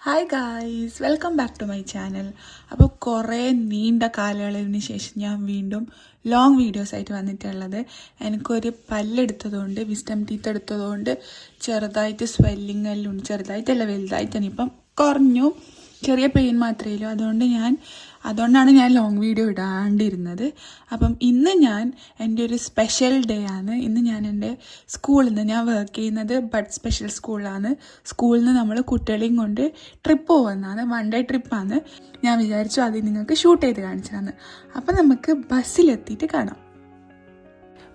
Hi guys, welcome back to my channel. അപ്പോൾ കുറേ നീണ്ട കാലയളവിന് ശേഷം ഞാൻ വീണ്ടും ലോങ് വീഡിയോസ് ആയിട്ട് വന്നിട്ടുള്ളത്. എനിക്കൊരു പല്ലെടുത്തതുകൊണ്ട്, വിസ്ഡം ടീത്ത് എടുത്തതുകൊണ്ട് ചെറുതായിട്ട് സ്വെല്ലിങ് എല്ലാം ഉണ്ട്. ചെറുതായിട്ടല്ല, വലുതായിട്ടാണ്. ഇപ്പം കുറഞ്ഞു, ചെറിയ പെയിൻ മാത്രമേ ഉള്ളൂ. അതുകൊണ്ടാണ് ഞാൻ ലോങ് വീഡിയോ ഇടാണ്ടിരുന്നത്. അപ്പം ഇന്ന് ഞാൻ എൻ്റെ ഒരു സ്പെഷ്യൽ ഡേ ആണ്. ഇന്ന് ഞാൻ എൻ്റെ സ്കൂളിൽ നിന്ന്, ഞാൻ വർക്ക് ചെയ്യുന്നത് ബഡ് സ്പെഷ്യൽ സ്കൂളിലാണ്. സ്കൂളിൽ നിന്ന് നമ്മൾ കുട്ടികളെയും കൊണ്ട് ട്രിപ്പ് പോകുന്നതാണ്. 1 ഡേ ട്രിപ്പാണ്. ഞാൻ വിചാരിച്ചു അത് നിങ്ങൾക്ക് ഷൂട്ട് ചെയ്ത് കാണിച്ചതാണ്. അപ്പം നമുക്ക് ബസ്സിലെത്തിയിട്ട് കാണാം.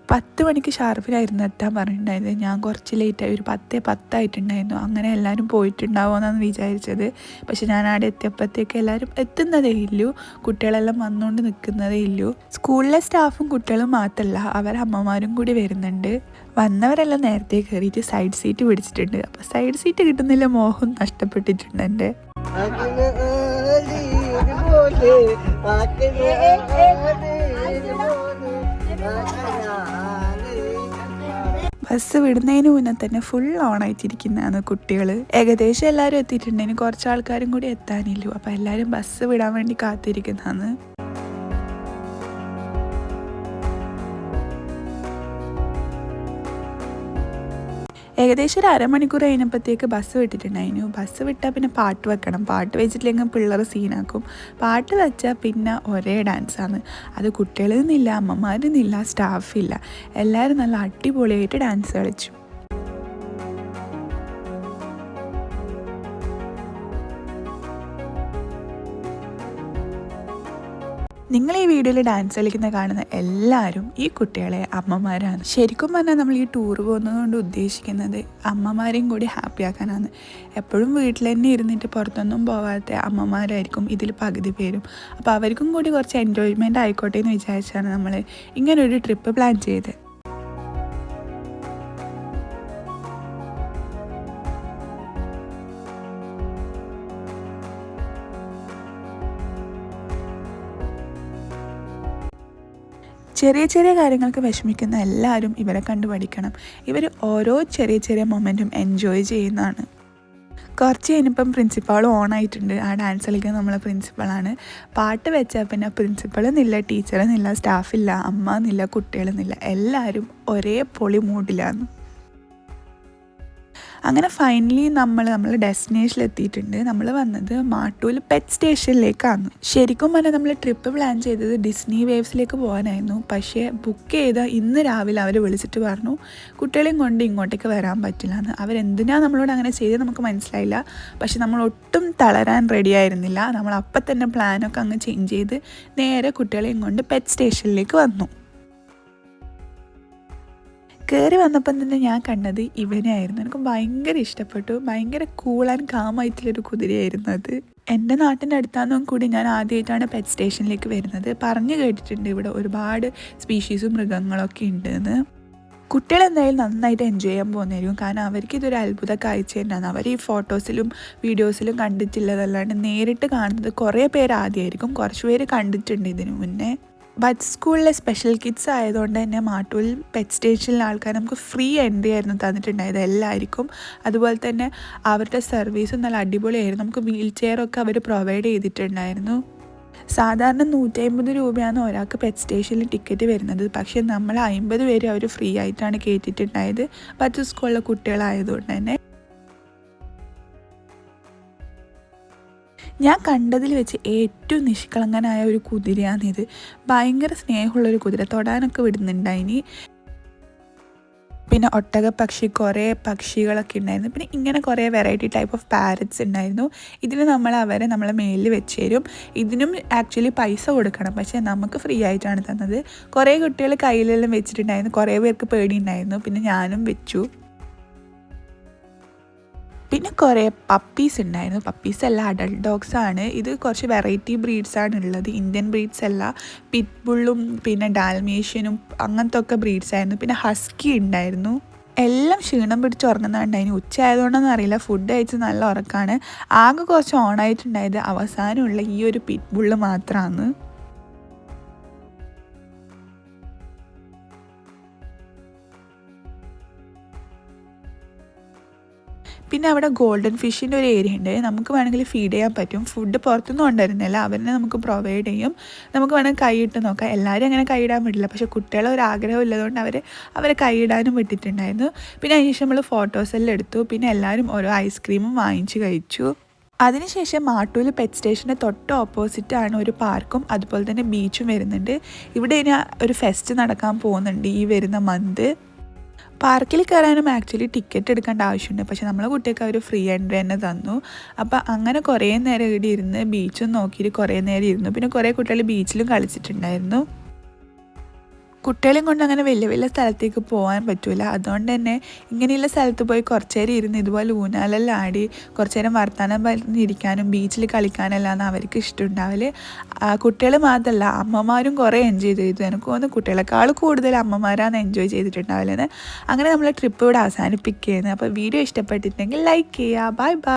10 മണിക്ക് ഷാർപ്പിലായിരുന്നു എത്താൻ പറഞ്ഞിട്ടുണ്ടായിരുന്നത്. ഞാൻ കുറച്ച് ലേറ്റായി, ഒരു 10:10 ആയിട്ടുണ്ടായിരുന്നു. അങ്ങനെ എല്ലാവരും പോയിട്ടുണ്ടാവുമെന്നാണ് വിചാരിച്ചത്. പക്ഷെ ഞാൻ അവിടെ എത്തിയപ്പോഴത്തേക്ക് എല്ലാവരും എത്തുന്നതേ ഇല്ലൂ, കുട്ടികളെല്ലാം വന്നുകൊണ്ട് നിൽക്കുന്നതേ ഇല്ലൂ. സ്കൂളിലെ സ്റ്റാഫും കുട്ടികളും മാത്രമല്ല, അവരുടെ അമ്മമാരും കൂടി വരുന്നുണ്ട്. വന്നവരെല്ലാം നേരത്തെ കയറിയിട്ട് സൈഡ് സീറ്റ് പിടിച്ചിട്ടുണ്ട്. അപ്പോൾ സൈഡ് സീറ്റ് കിട്ടുന്നില്ല, മോഹം നഷ്ടപ്പെട്ടിട്ടുണ്ട് എൻ്റെ. ബസ് വിടുന്നതിന് മുന്നേ തന്നെ ഫുൾ ഓണായിട്ടിരിക്കുന്നതാണ് കുട്ടികൾ. ഏകദേശം എല്ലാവരും എത്തിയിട്ടുണ്ട്. ഇനി കുറച്ച് ആൾക്കാരും കൂടി എത്താനില്ലു. അപ്പോൾ എല്ലാവരും ബസ് വിടാൻ വേണ്ടി കാത്തിരിക്കുന്നതാണ്. ഏകദേശം ഒരു അരമണിക്കൂർ കഴിഞ്ഞപ്പോഴത്തേക്ക് ബസ് വിട്ടിട്ടുണ്ടായിരുന്നു. ബസ് വിട്ടാൽ പിന്നെ പാട്ട് വെക്കണം. പാട്ട് വെച്ചിട്ടില്ലെങ്കിൽ പിള്ളേർ സീനാക്കും. പാട്ട് വെച്ചാൽ പിന്നെ ഒരേ ഡാൻസാണ്. അത് കുട്ടികളിൽ നിന്നില്ല, അമ്മമാരിൽ നിന്നില്ല, സ്റ്റാഫില്ല, എല്ലാവരും നല്ല അടിപൊളിയായിട്ട് ഡാൻസ് കളിച്ചു. നിങ്ങൾ ഈ വീഡിയോയിൽ ഡാൻസ് കളിക്കുന്ന കാണുന്ന എല്ലാവരും ഈ കുട്ടികളെ അമ്മമാരാണ്. ശരിക്കും പറഞ്ഞാൽ നമ്മൾ ഈ ടൂർ പോകുന്നതുകൊണ്ട് ഉദ്ദേശിക്കുന്നത് അമ്മമാരെയും കൂടി ഹാപ്പി ആക്കാനാണ്. എപ്പോഴും വീട്ടിൽ തന്നെ ഇരുന്നിട്ട് പുറത്തൊന്നും പോകാത്ത അമ്മമാരായിരിക്കും ഇതിൽ പകുതി പേരും. അപ്പോൾ അവർക്കും കൂടി കുറച്ച് എൻജോയ്മെൻ്റ് ആയിക്കോട്ടെ എന്ന് വിചാരിച്ചാണ് നമ്മൾ ഇങ്ങനൊരു ട്രിപ്പ് പ്ലാൻ ചെയ്തത്. ചെറിയ ചെറിയ കാര്യങ്ങൾക്ക് വിഷമിക്കുന്ന എല്ലാവരും ഇവരെ കണ്ടു പഠിക്കണം. ഇവർ ഓരോ ചെറിയ ചെറിയ മൊമെൻറ്റും എൻജോയ് ചെയ്യുന്നതാണ്. കുറച്ച് കഴിഞ്ഞപ്പം പ്രിൻസിപ്പാളും ഓണായിട്ടുണ്ട്. ആ ഡാൻസ് കളിക്കുന്ന നമ്മളെ പ്രിൻസിപ്പളാണ്. പാട്ട് വെച്ചാൽ പിന്നെ പ്രിൻസിപ്പളെന്നില്ല, ടീച്ചറെന്നില്ല, സ്റ്റാഫില്ല, അമ്മ എന്നില്ല, കുട്ടികളെന്നില്ല, എല്ലാവരും ഒരേ പൊളി മൂഡിലാണ്. അങ്ങനെ ഫൈനലി നമ്മൾ ഡെസ്റ്റിനേഷനിൽ എത്തിയിട്ടുണ്ട്. നമ്മൾ വന്നത് മാട്ടൂൽ പെറ്റ് സ്റ്റേഷനിലേക്കാണ്. ശരിക്കും പറഞ്ഞാൽ നമ്മൾ ട്രിപ്പ് പ്ലാൻ ചെയ്തത് ഡിസ്നി വേവ്സിലേക്ക് പോകാനായിരുന്നു. പക്ഷേ ബുക്ക് ചെയ്ത ഇന്ന് രാവിലെ അവർ വിളിച്ചിട്ട് പറഞ്ഞു കുട്ടികളെയും കൊണ്ട് ഇങ്ങോട്ടേക്ക് വരാൻ പറ്റില്ല എന്ന്. അവരെന്തിനാണ് നമ്മളോട് അങ്ങനെ ചെയ്തത് നമുക്ക് മനസ്സിലായില്ല. പക്ഷെ നമ്മൾ ഒട്ടും തളരാൻ റെഡി ആയിരുന്നില്ല. നമ്മൾ അപ്പം തന്നെ പ്ലാനൊക്കെ അങ്ങ് ചേഞ്ച് ചെയ്ത് നേരെ കുട്ടികളെയും കൊണ്ട് പെറ്റ് സ്റ്റേഷനിലേക്ക് വന്നു. കയറി വന്നപ്പം തന്നെ ഞാൻ കണ്ടത് ഇവനെയായിരുന്നു. എനിക്ക് ഭയങ്കര ഇഷ്ടപ്പെട്ടു. ഭയങ്കര കൂൾ ആൻഡ് കാം ആയിട്ടുള്ളൊരു കുതിരയായിരുന്നു അത്. എൻ്റെ നാട്ടിൻ്റെ അടുത്താന്നും കൂടി ഞാൻ ആദ്യമായിട്ടാണ് പെറ്റ് സ്റ്റേഷനിലേക്ക് വരുന്നത്. പറഞ്ഞു കേട്ടിട്ടുണ്ട് ഇവിടെ ഒരുപാട് സ്പീഷീസും മൃഗങ്ങളൊക്കെ ഉണ്ടെന്ന്. കുട്ടികൾ എന്തായാലും നന്നായിട്ട് എൻജോയ് ചെയ്യാൻ പോകുന്നതായിരിക്കും. കാരണം അവർക്ക് ഇതൊരു അത്ഭുത കാഴ്ച തന്നെയാണ്. അവർ ഈ ഫോട്ടോസിലും വീഡിയോസിലും കണ്ടിട്ടില്ലതല്ലാണ്ട് നേരിട്ട് കാണുന്നത് കുറേ പേര് ആദ്യമായിരിക്കും. കുറച്ച് പേര് കണ്ടിട്ടുണ്ട് ഇതിനു മുന്നേ. ബഡ് സ്കൂളിലെ സ്പെഷ്യൽ കിഡ്സ് ആയതുകൊണ്ട് തന്നെ മാട്ടൂൽ പെറ്റ് സ്റ്റേഷനിലെ ആൾക്കാർ നമുക്ക് ഫ്രീ എൻട്രി ആയിരുന്നു തന്നിട്ടുണ്ടായത് എല്ലാവർക്കും. അതുപോലെ തന്നെ അവരുടെ സർവീസും നല്ല അടിപൊളിയായിരുന്നു. നമുക്ക് വീൽ ചെയറൊക്കെ അവർ പ്രൊവൈഡ് ചെയ്തിട്ടുണ്ടായിരുന്നു. സാധാരണ 150 രൂപയാണ് ഒരാൾക്ക് പെറ്റ് സ്റ്റേഷനിൽ ടിക്കറ്റ് വരുന്നത്. പക്ഷേ നമ്മൾ 50 പേര് അവർ ഫ്രീ ആയിട്ടാണ് കയറ്റിയിട്ടുണ്ടായത്, ബഡ് സ്കൂളിലെ കുട്ടികളായതുകൊണ്ട് തന്നെ. ഞാൻ കണ്ടതിൽ വെച്ച് ഏറ്റവും നിഷ്കളങ്കനായ ഒരു കുതിരയാണിത്. ഭയങ്കര സ്നേഹമുള്ളൊരു കുതിര, തൊടാനൊക്കെ വിടുന്നുണ്ടായിനി. പിന്നെ ഒട്ടകപ്പക്ഷി, കുറേ പക്ഷികളൊക്കെ ഉണ്ടായിരുന്നു. പിന്നെ ഇങ്ങനെ കുറേ വെറൈറ്റി ടൈപ്പ് ഓഫ് പാരറ്റ്സ് ഉണ്ടായിരുന്നു. ഇതിന് നമ്മളെ മേലിൽ വെച്ച് തരും. ഇതിനും ആക്ച്വലി പൈസ കൊടുക്കണം, പക്ഷേ നമുക്ക് ഫ്രീ ആയിട്ടാണ് തന്നത്. കുറേ കുട്ടികൾ കയ്യിലെല്ലാം വെച്ചിട്ടുണ്ടായിരുന്നു. കുറേ പേർക്ക് പേടിയുണ്ടായിരുന്നു. പിന്നെ ഞാനും വെച്ചു. പിന്നെ കുറേ പപ്പീസ് ഉണ്ടായിരുന്നു. പപ്പീസ് അല്ല, അഡൾട്ട് ഡോഗ്സ് ആണ്. ഇത് കുറച്ച് വെറൈറ്റി ബ്രീഡ്സാണ് ഉള്ളത്. ഇന്ത്യൻ ബ്രീഡ്സ് അല്ല, പിറ്റ്ബുള്ളും പിന്നെ ഡാൽമേഷ്യനും അങ്ങനത്തെ ഒക്കെ ബ്രീഡ്സ് ആയിരുന്നു. പിന്നെ ഹസ്കി ഉണ്ടായിരുന്നു. എല്ലാം ക്ഷീണം പിടിച്ച് ഉറങ്ങുന്നുണ്ടായിരുന്നു. ഉച്ച ആയതുകൊണ്ടൊന്നും അറിയില്ല, ഫുഡ് കഴിച്ച് നല്ല ഉറക്കമാണ്. ആകെ കുറച്ച് ഓണായിട്ടുണ്ടായത് അവസാനമുള്ള ഈ ഒരു പിറ്റ്ബുള്ള് മാത്രമാണ്. പിന്നെ അവിടെ ഗോൾഡൻ ഫിഷിൻ്റെ ഒരു ഏരിയ ഉണ്ട്, നമുക്ക് വേണമെങ്കിൽ ഫീഡ് ചെയ്യാൻ പറ്റും. ഫുഡ് പുറത്തുനിന്ന് കൊണ്ടുവരുന്നില്ല, അവരെ നമുക്ക് പ്രൊവൈഡ് ചെയ്യും. നമുക്ക് വേണമെങ്കിൽ കൈയിട്ട് നോക്കാം. എല്ലാവരും അങ്ങനെ കൈയിടാൻ വിടില്ല, പക്ഷേ കുട്ടികളെ ഒരു ആഗ്രഹം ഇല്ലതുകൊണ്ട് അവരെ കൈയിടാനും വിട്ടിട്ടുണ്ടായിരുന്നു. പിന്നെ അതിന് ശേഷം നമ്മൾ ഫോട്ടോസെല്ലാം എടുത്തു. പിന്നെ എല്ലാവരും ഓരോ ഐസ്ക്രീമും വാങ്ങിച്ച് കഴിച്ചു. അതിനുശേഷം മാട്ടൂൽ പെറ്റ് സ്റ്റേഷൻ്റെ തൊട്ട് ഓപ്പോസിറ്റാണ് ഒരു പാർക്കും അതുപോലെ തന്നെ ബീച്ചും വരുന്നുണ്ട്. ഇവിടെ ഇനി ഒരു ഫെസ്റ്റ് നടക്കാൻ പോകുന്നുണ്ട് ഈ വരുന്ന മന്ത്. പാർക്കിൽ കയറാനും ആക്ച്വലി ടിക്കറ്റ് എടുക്കേണ്ട ആവശ്യമുണ്ട്, പക്ഷേ നമ്മളെ കുട്ടികൾക്ക് അവർ ഫ്രീ എൻട്രി തന്നെ തന്നു. അപ്പോൾ അങ്ങനെ കുറേ നേരം ഇവിടെ ഇരുന്ന് ബീച്ചും നോക്കിയിട്ട് കുറേ നേരം ഇരുന്നു. പിന്നെ കുറേ കുട്ടികൾ ബീച്ചിലും കളിച്ചിട്ടുണ്ടായിരുന്നു. കുട്ടികളെയും കൊണ്ട് അങ്ങനെ വലിയ വലിയ സ്ഥലത്തേക്ക് പോകാൻ പറ്റില്ല, അതുകൊണ്ട് തന്നെ ഇങ്ങനെയുള്ള സ്ഥലത്ത് പോയി കുറച്ച് നേരം ഇരുന്ന് ഇതുപോലെ ഊഞ്ഞാലെല്ലാം ആടി കുറച്ച് നേരം വർത്താനം പറഞ്ഞിരിക്കാനും ബീച്ചിൽ കളിക്കാനെല്ലാം അവർക്ക് ഇഷ്ടമുണ്ടാവില്ല. കുട്ടികൾ മാത്രമല്ല അമ്മമാരും കുറേ എൻജോയ് ചെയ്തു. എനിക്ക് തോന്നുന്നു കുട്ടികളെക്കാൾ കൂടുതൽ അമ്മമാരാണ് എൻജോയ് ചെയ്തിട്ടുണ്ടാവില്ലെന്ന്. അങ്ങനെ നമ്മൾ ട്രിപ്പ് ഇവിടെ അവസാനിപ്പിക്കുകയാണ്. അപ്പോൾ വീഡിയോ ഇഷ്ടപ്പെട്ടിട്ടുണ്ടെങ്കിൽ ലൈക്ക് ചെയ്യുക. Bye bye.